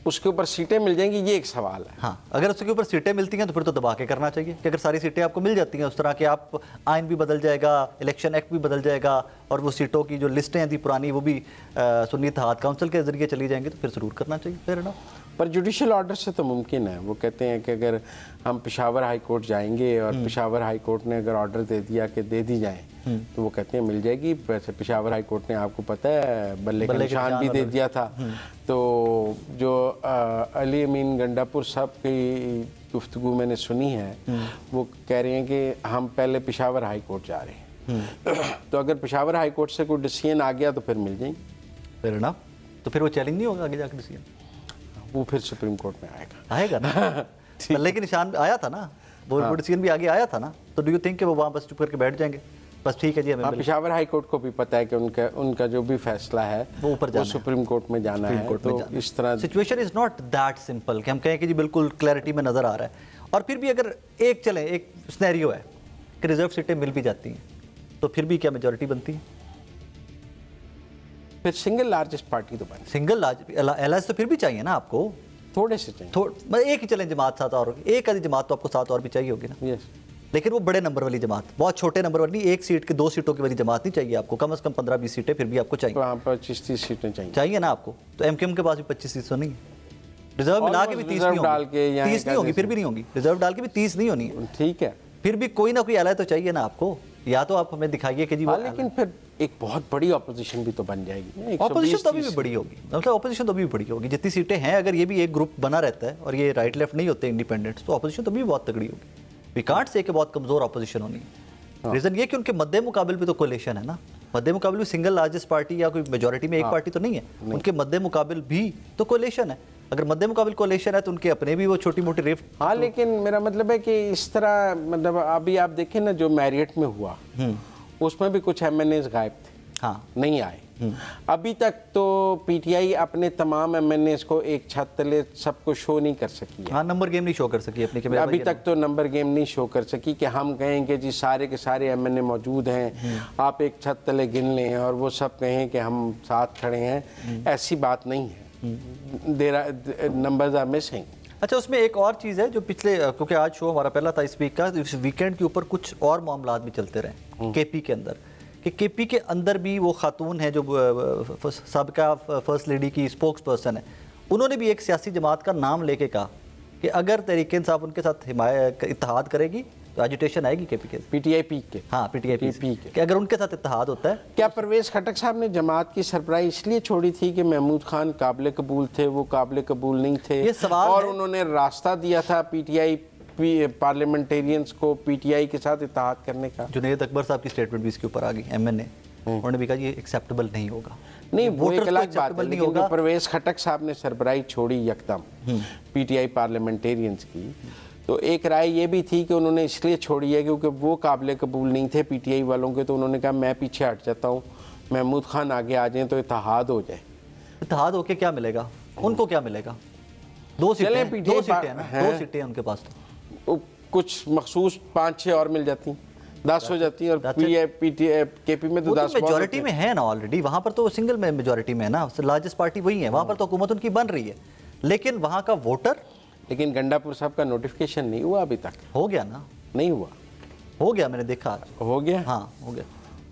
उसके ऊपर सीटें मिल जाएंगी, ये एक सवाल है। हाँ, अगर उसके ऊपर सीटें मिलती हैं तो फिर तो दबा के करना चाहिए कि अगर सारी सीटें आपको मिल जाती हैं उस तरह के, आप आइन भी बदल जाएगा, इलेक्शन एक्ट भी बदल जाएगा, और वो सीटों की जो लिस्टें थी पुरानी वो भी सुन्नी इत्तेहाद कौंसिल के जरिए चली जाएंगी, तो फिर ज़रूर करना चाहिए। फिर ना पर जुडिशल ऑर्डर से तो मुमकिन है। वो कहते हैं कि अगर हम पेशावर हाई कोर्ट जाएंगे और पेशावर हाई कोर्ट ने अगर ऑर्डर दे दिया कि दे दी जाए, तो वो कहते हैं मिल जाएगी। वैसे पेशावर हाई कोर्ट ने आपको पता है बल्ले का निशान भी दे दिया था। तो जो अली अमीन गंडापुर साहब की गुफ्तगू मैंने सुनी है, वो कह रहे हैं कि हम पहले पेशावर हाई कोर्ट जा रहे हैं। तो अगर पेशावर हाई कोर्ट से कोई डिसीजन आ गया तो फिर मिल जाएंगे। फिर ना तो फिर वो चैलेंज नहीं होगा आगे जाकर डिसीजन, वो फिर सुप्रीम कोर्ट में आएगा ना। बल्ले के निशान आया था ना, वो डिसीजन भी आगे आया था ना, तो डू यू थिंक कि वो वहाँ बस चुप करके बैठ जाएंगे, बस ठीक है जी हमें? पेशावर हाई कोर्ट को भी पता है कि उनका जो भी फैसला है वो ऊपर जाना है, सुप्रीम कोर्ट में जाना है। तो इस तरह situation is not that simple कि हम कहें कि जी बिल्कुल क्लैरिटी में नजर आ रहा है। और फिर भी अगर एक सिनेरियो है कि रिजर्व सीटें मिल भी जाती हैं, तो फिर भी क्या मेजॉरिटी बनती है? फिर सिंगल लार्जेस्ट पार्टी तो बने। सिंगल लार्ज तो फिर भी चाहिए ना आपको, थोड़े से चाहिए, मतलब एक ही चलें जमात साथ और एक आधी जमात तो आपको साथ और भी चाहिए होगी ना। यस, लेकिन वो बड़े नंबर वाली जमात, बहुत छोटे नंबर वाली, एक सीट की 2 सीटों की वाली जमात नहीं चाहिए आपको, कम से कम 15-20 सीटें फिर भी आपको चाहिए। तो 25-30 सीटें चाहिए ना आपको। तो MKM के पास भी 25 सीटें नहीं है, रिजर्व मिला के भी 30 नहीं होगी, 30 नहीं होगी, फिर भी नहीं होगी, रिजर्व डाल के भी 30 नहीं होनी है। ठीक है, फिर भी कोई ना कोई एलाय तो चाहिए ना आपको, या तो आप हमें दिखाइए कि जी लेकिन फिर एक बहुत बड़ी ऑपोजिशन भी तो बन जाएगी। ऑपोजिशन तो अभी भी बड़ी होगी, मतलब ऑपोजिशन तो अभी भी बड़ी होगी, जितनी सीटें हैं अगर ये भी एक ग्रुप बना रहता है और ये राइट लेफ्ट नहीं होते इंडिपेंडेंट्स, तो ऑपोजिशन तो भी बहुत तगड़ी होगी। वी कांट से कि बहुत कमजोर ऑपोजिशन होनी है। रीजन ये कि उनके मद्दे मुकाबले भी तो कोलिशन है ना। मध्य मुकाबिल सिंगल लार्जेस्ट पार्टी या कोई मेजोरिटी में एक पार्टी तो नहीं है, उनके मध्य मुकाबिल भी तो कोलेशन है। अगर मध्य मुकाबिल कोलेशन है तो उनके अपने भी वो छोटी मोटी रिफ्ट। हाँ, लेकिन मेरा मतलब है कि इस तरह मतलब अभी आप देखें ना जो मैरियट में हुआ उसमें भी कुछ एमएनएस गायब थे, हाँ नहीं आए। अभी तक तो पीटीआई अपने तमाम एमएनएस को एक छत तले सबको शो नहीं कर सकी है। हाँ, नंबर गेम नहीं शो कर सकी अपनी कि अभी तक तो नंबर गेम नहीं शो कर सकी कि हम कहें कि जी सारे के सारे एमएनए मौजूद हैं, आप एक छत तले गिन लें और वो सब कहें कि हम साथ खड़े हैं। ऐसी बात नहीं है, नंबर्स आर मिसिंग। अच्छा, उसमें एक और चीज़ है जो पिछले, क्योंकि आज शो हमारा पहला था इस वीक का, इस वीकेंड के ऊपर कुछ और मामला भी चलते रहे केपी के अंदर, कि केपी के अंदर भी वो खातून है जो साबिका फर्स्ट लेडी की स्पोक्स पर्सन है, उन्होंने भी एक सियासी जमात का नाम लेके कहा कि अगर तहरीक इंसाफ उनके साथ इत्तेहाद करेगी तो एजिटेशन आएगी केपी के, पीटीआई पीक के। हाँ, पीटीआई पीक के, कि अगर उनके साथ इत्तेहाद होता है। क्या परवेज खटक साहब ने जमात की सरबराही इसलिए छोड़ी थी कि महमूद खान काबिल कबूल थे, वो काबिल कबूल नहीं थे? ये सवाल और है। उन्होंने रास्ता दिया था पीटीआई पार्लियामेंटेरियंस को पीटीआई के साथ इत्तेहाद करने का। जुनैद अकबर साहब की स्टेटमेंट भी इसके ऊपर आ गई, एमएनए, उन्होंने भी कहा ये एक्सेप्टेबल नहीं होगा। नहीं, वो एक अलग बात है, नहीं लेकिन होगा। जो परवेज खटक साहब ने सरबराही छोड़ी यकदम पीटीआई पार्लियामेंटेरियंस की, तो एक राय ये भी थी कि उन्होंने इसलिए छोड़ी है क्योंकि वो काबिल कबूल नहीं थे पीटीआई वालों के, तो उन्होंने कहा मैं पीछे हट जाता हूँ, महमूद खान आगे आ जाएं तो इत्तेहाद हो जाए। इत्तेहाद होके क्या मिलेगा उनको, क्या मिलेगा? दो सीटें हैं ना, दो सीटें हैं उनके पास, तो कुछ मखसूस 5-6 और मिल जाती, 10 हो जाती और केपी में तो 10 मेजोरिटी में है ना ऑलरेडी, वहां पर तो सिंगल में मेजोरिटी में है ना, लार्जेस्ट पार्टी वही है, वहां पर तो हुकूमत उनकी बन रही है, लेकिन वहां का वोटर। लेकिन गंडापुर साहब का नोटिफिकेशन नहीं हुआ अभी तक। हो गया ना? नहीं हुआ। हो गया, मैंने देखा। हो गया? हाँ,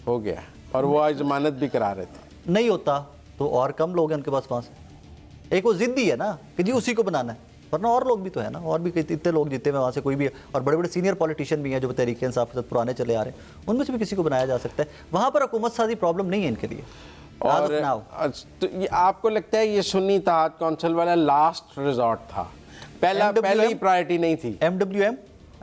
हो गया। और वो आज जमानत भी करा रहे थे। नहीं होता तो और कम लोग हैं उनके पास। वहां से एक वो जिद्दी है ना कि जी उसी को बनाना है, वरना और लोग भी तो है ना, और भी इतने लोग जीते हुए वहाँ से कोई भी है, और बड़े बड़े सीनियर पॉलिटिशियन भी हैं जो तहरीक इंसाफ के साथ पुराने चले आ रहे हैं, उनमें से भी किसी को बनाया जा सकता है। वहाँ पर हुकूमत साजी प्रॉब्लम नहीं है इनके लिए। और तो ये आपको लगता है ये सुन्नी इत्तेहाद काउंसिल वाला लास्ट रिजॉर्ट था, पहली प्रायोरिटी नहीं थी? एमडब्ल्यूएम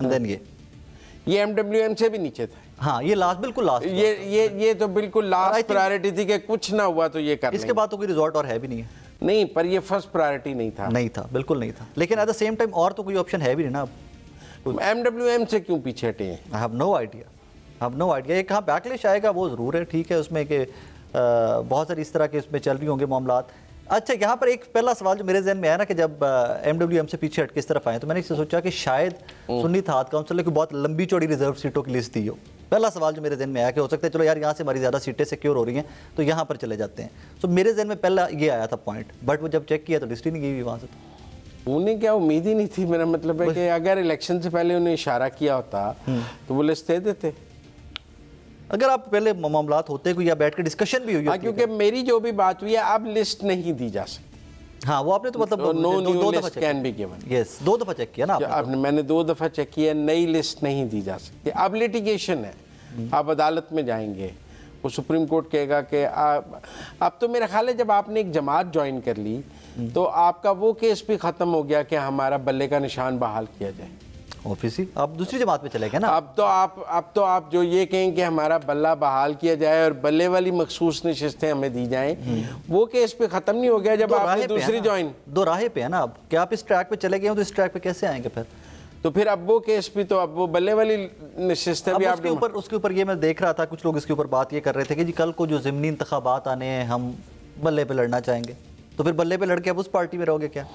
एंड देन ये एमडब्ल्यूएम से भी नीचे था। हाँ, ये लास्ट, बिल्कुल लास्ट, ये तो बिल्कुल लास्ट प्रायोरिटी थी कि कुछ ना हुआ तो ये कर, इसके बाद तो कोई रिजॉर्ट और है भी नहीं है। नहीं, पर ये फर्स्ट प्रायोरिटी नहीं था। नहीं था, बिल्कुल नहीं था, लेकिन एट द सेम टाइम और तो कोई ऑप्शन है भी नहीं ना। एमडब्ल्यूएम से क्यों पीछे हटे हैं? I have no idea. एक कहाँ बैकलिश आएगा वो ज़रूर है, ठीक है, उसमें कि बहुत सारी इस तरह के उसमें चल रही होंगे मामलात। अच्छा, यहाँ पर एक पहला सवाल जो मेरे जहन में आया ना कि जब एमडब्ल्यूएम से पीछे हट के इस तरफ आए, तो मैंने इससे सोचा कि शायद सुन्नी इत्तेहाद काउंसिल की बहुत लंबी चौड़ी रिजर्व सीटों की लिस्ट दी हो। पहला सवाल जो मेरे जहन में आया कि हो सकता है चलो यार यहाँ से हमारी ज़्यादा सीटें सिक्योर हो रही हैं तो यहाँ पर चले जाते हैं। तो मेरे जहन में पहला ये आया था पॉइंट, बट वो जब चेक किया तो लिस्ट ही नहीं गई हुई वहाँ से। तो उन्हें क्या उम्मीद ही नहीं थी। मेरा मतलब है कि अगर इलेक्शन से पहले उन्हें इशारा किया होता तो वो लिस्ट दे देते। अगर आप पहले मामलात होते कोई या बैठ के डिस्कशन भी हुई, क्योंकि मेरी जो भी बात हुई है अब लिस्ट नहीं दी जा सकती। हाँ, वो आपने तो मतलब दो दफा कैन बी गिवन। यस, 2 दफा चेक किया ना आपने? मैंने 2 दफा चेक किया, नई लिस्ट नहीं दी जा सकती। अब लिटिगेशन है, आप अदालत में जाएंगे, वो सुप्रीम कोर्ट कहेगा कि अब तो मेरा ख्याल है जब आपने एक जमात ज्वाइन कर ली तो आपका वो केस भी खत्म हो गया कि हमारा बल्ले का निशान बहाल किया जाए। ऑफिसली आप दूसरी जमात में चले गए ना। अब तो आप जो ये कहें कि हमारा बल्ला बहाल किया जाए और बल्ले वाली मखसूस नशिस्तें हमें दी जाएं, वो केस पे खत्म नहीं हो गया जब आपने दूसरी ज्वाइन। दो राहें पे है ना अब, क्या आप इस ट्रैक पे चले गए हो तो इस ट्रैक पे कैसे आएंगे फिर? तो फिर अब वो केस भी तो अब वो बल्ले वाली नशिस्तें भी आप उसके ऊपर ये मैं देख रहा था, कुछ लोग इसके ऊपर बात ये कर रहे थे कि जी कल को जो ज़िमनी इंतखाबात आने हैं हम बल्ले पे लड़ना चाहेंगे, तो फिर बल्ले पे लड़के अब उस पार्टी में रहोगे क्या?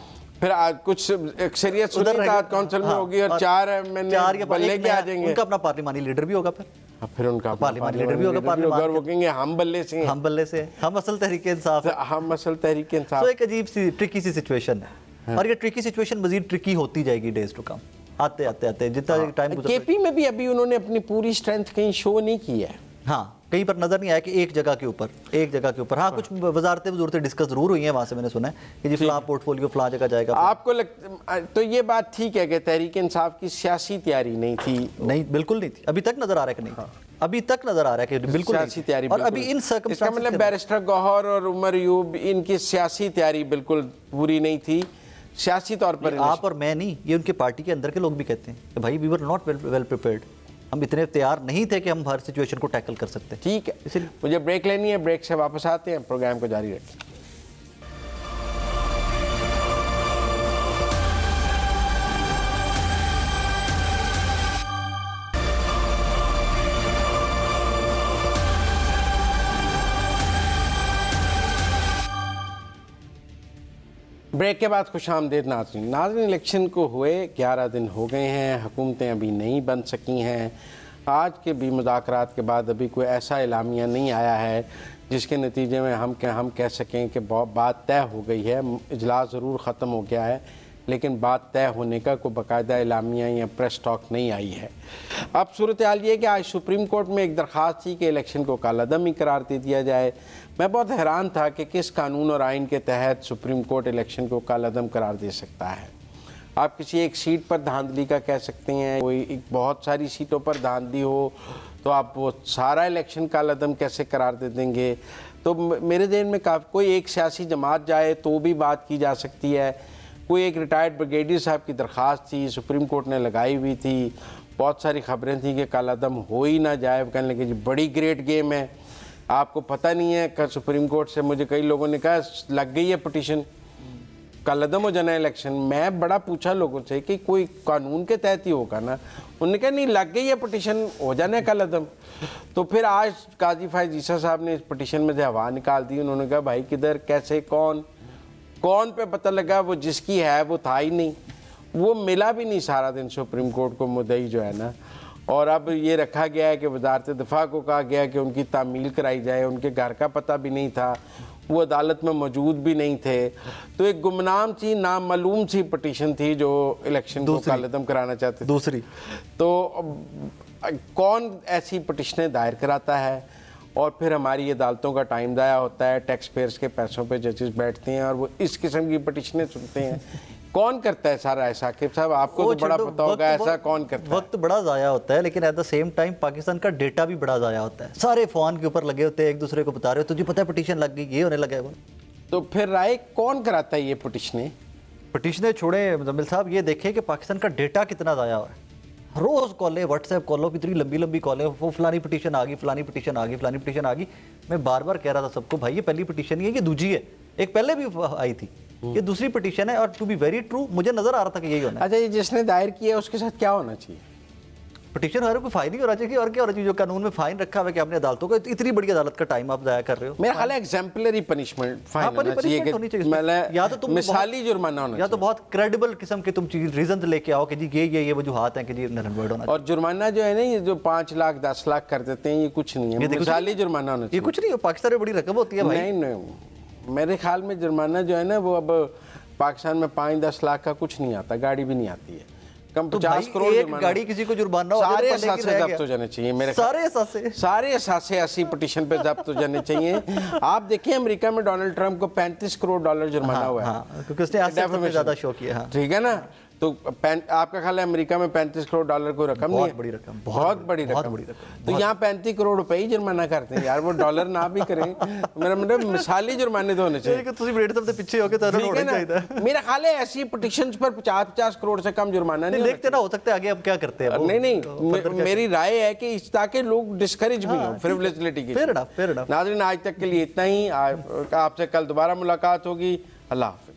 फिर कुछ अक्सरियत सुन्नी इत्तेहाद काउंसिल में होगी और 4 बल्ले के आ जाएंगे। उनका अपना पार्लिमानी लीडर भी होगा, फिर उनका पार्लियामानी लीडर भी होगा, वो कहेंगे हम बल्ले से, हम असल तहरीक इंसाफ, हम असल तहरीक इंसाफ। तो एक अजीब सी ट्रिकी सी सिचुएशन है, और ये ट्रिकी सिचुएशन मजीद ट्रिकी होती जाएगी डेज टू कम, आते जितना टाइम गुजरता है। केपी में भी अभी उन्होंने अपनी पूरी स्ट्रेंथ कहीं शो नहीं की है। हाँ, कहीं पर नजर नहीं आया कि एक जगह के ऊपर हाँ कुछ वजारतें डिस्कस जरूर हुई हैं वहां से, मैंने सुना है कि जी फलां पोर्टफोलियो फलां जगह जाएगा। आपको तो ये बात ठीक है कि तहरीक इंसाफ की सियासी तैयारी नहीं थी? नहीं, बिल्कुल नहीं थी। अभी तक नजर आ रहा है कि नहीं थी, अभी तक नजर आ रहा है कि बिल्कुल सियासी तैयारी। और अभी इन इसका मतलब बैरिस्टर गौहर और उमर यूब इनकी सियासी तैयारी बिल्कुल पूरी नहीं थी सियासी तौर पर। आप और मैं नहीं, ये उनके पार्टी के अंदर के लोग भी कहते हैं कि भाई we were not well prepared. हम इतने तैयार नहीं थे कि हम हर सिचुएशन को टैकल कर सकते। ठीक है, इसलिए मुझे ब्रेक लेनी है, ब्रेक से वापस आते हैं, प्रोग्राम को जारी रखें। ब्रेक के बाद खुशामदीद नाज़रीन। इलेक्शन को हुए 11 दिन हो गए हैं, हुकूमतें अभी नहीं बन सकी हैं। आज के भी मुज़ाकरात के बाद अभी कोई ऐसा एलामिया नहीं आया है जिसके नतीजे में हम कह सकें कि बात तय हो गई है। इजलास ज़रूर ख़त्म हो गया है, लेकिन बात तय होने का कोई बाकायदा एलामिया या प्रेस टॉक नहीं आई है। अब सूरत हाल ये कि आज सुप्रीम कोर्ट में एक दरख्वास्त थी कि इलेक्शन को कालादम ही करार दे दिया जाए। मैं बहुत हैरान था कि किस कानून और आइन के तहत सुप्रीम कोर्ट इलेक्शन को कालादम करार दे सकता है। आप किसी एक सीट पर धांधली का कह सकते हैं, कोई बहुत सारी सीटों पर धांधली हो तो आप वो सारा इलेक्शन कालादम कैसे करार दे देंगे। तो मेरे ज़हन में कोई एक सियासी जमात जाए तो भी बात की जा सकती है। कोई एक रिटायर्ड ब्रिगेडियर साहब की दरख्वास्त थी, सुप्रीम कोर्ट ने लगाई हुई थी, बहुत सारी खबरें थी कि कालादम हो ही ना जाए। कहने लगे जी बड़ी ग्रेट गेम है, आपको पता नहीं है। कल सुप्रीम कोर्ट से मुझे कई लोगों ने कहा लग गई है पिटीशन, कालादम हो जाना इलेक्शन। मैं बड़ा पूछा लोगों से कि कोई कानून के तहत ही होगा ना, उन्होंने कहा नहीं लग गई है पिटीशन, हो जाना है कालादम। तो फिर आज काजी फायज ईसा साहब ने इस पिटीशन में से हवा निकाल दी। उन्होंने कहा भाई किधर कैसे कौन पे पता लगा, वो जिसकी है वो था ही नहीं, वो मिला भी नहीं सारा दिन सुप्रीम कोर्ट को मुद्दई जो है ना। और अब ये रखा गया है कि वजारत दिफा को कहा गया कि उनकी तामील कराई जाए, उनके घर का पता भी नहीं था, वो अदालत में मौजूद भी नहीं थे। तो एक गुमनाम सी नामालूम सी पिटीशन थी जो इलेक्शन को कालादम कराना चाहते थे। दूसरी तो कौन ऐसी पिटीशनें दायर कराता है और फिर हमारी अदालतों का टाइम ज़ाया होता है, टैक्स पेयर्स के पैसों पे जजेस बैठते हैं और वो इस किस्म की पिटीशनें सुनते हैं। कौन करता है सारा ऐसा? साकिब साहब आपको तो बड़ा पता होगा ऐसा कौन करता है। वक्त बड़ा ज़ाया होता है, लेकिन at the same time Pakistan का डेटा भी बड़ा ज़ाया होता है। सारे फ़ोन के ऊपर लगे होते हैं, एक दूसरे को बता रहे हो तुझे पता है पिटीशन लग गई, ये होने लगा है। तो फिर राय कौन कराता है ये पिटीशनें छोड़े मुजम्मिल साहब, ये देखें कि पाकिस्तान का डेटा कितना ज़ाया हुआ है। रोज़ कॉलें, व्हाट्सएप कॉलों पर इतनी लंबी लंबी कॉलें, वो फलानी पिटीशन आ गई, फलानी पिटीशन आ गई, फलानी पिटीशन आ गई। मैं बार बार कह रहा था सबको भाई ये पहली पिटीशन नहीं है, ये दूसरी है। एक पहले भी आई थी, ये दूसरी पिटीशन है। और टू बी वेरी ट्रू मुझे नजर आ रहा था कि यही होना है। अच्छा, ये जिसने दायर किया उसके साथ क्या होना चाहिए? पिटीशन हर कोई फाइन ही होना चाहिए और क्या होना चाहिए। जो कानून में फाइन रखा हुआ है कि आपने अदालतों को, इतनी बड़ी अदालत का टाइम आप जाया कर रहे हो। मेरा ख्याल है एग्जाम्पलरी पनिशमेंट फाइन होना चाहिए कि या तो तुम मिसाली जुर्माना होना, या तो बहुत क्रेडिबल किस्म के तुम चीज रीजन लेके आओ कि जी ये वजूहात हैं कि जी नरनवर्ड होना। और जुर्माना जो है ना, ये जो 5 लाख 10 लाख कर देते हैं, ये कुछ नहीं है, मिसाली जुर्माना होना चाहिए। ये कुछ नहीं है, पाकिस्तान में बड़ी रकम होती है भाई। नहीं, मेरे ख्याल में जुर्माना जो है ना वो अब पाकिस्तान में 5-10 लाख का कुछ नहीं आता, गाड़ी भी नहीं आती है। कम 50 करोड़ एक गाड़ी किसी को जुर्माना हो, सारे असासे जब्त हो जाने चाहिए। मेरे सारे असासे ऐसी पिटीशन पे जब्त हो जाने चाहिए। आप देखिए अमेरिका में डोनाल्ड ट्रंप को $35 करोड़ जुर्माना हुआ है, क्योंकि उसने सबसे ज्यादा शो किया। ठीक है ना, तो आपका ख्याल है अमेरिका में $35 करोड़ कोई रकम नहीं है? बड़ी रकम, बहुत बड़ी रकम। तो यहाँ 35 करोड़ रुपए ही जुर्माना करते हैं यार, वो डॉलर ना भी करें। मेरा मतलब मिसाली जुर्माने तो होने चाहिए। पीछे हो गए। मेरा ख्याल है ऐसी पिटीशंस पर 50 करोड़ से कम जुर्माना नहीं देखते ना हो सकता है। आगे अब क्या करते हैं? नहीं, मेरी राय है कि ताकि लोग डिस्करेज भी हो फ्रिवलेजिटी की। नाज़रीन आज तक के लिए इतना ही। आपसे कल दोबारा मुलाकात होगी। अल्लाह हाफ़िज़।